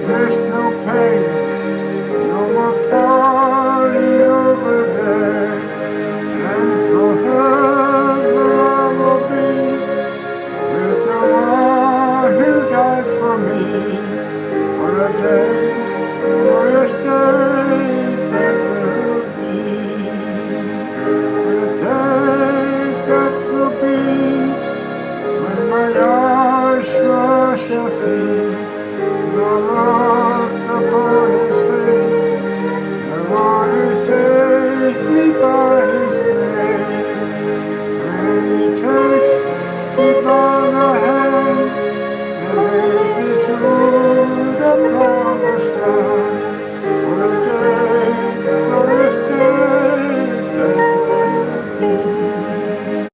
There's no pain.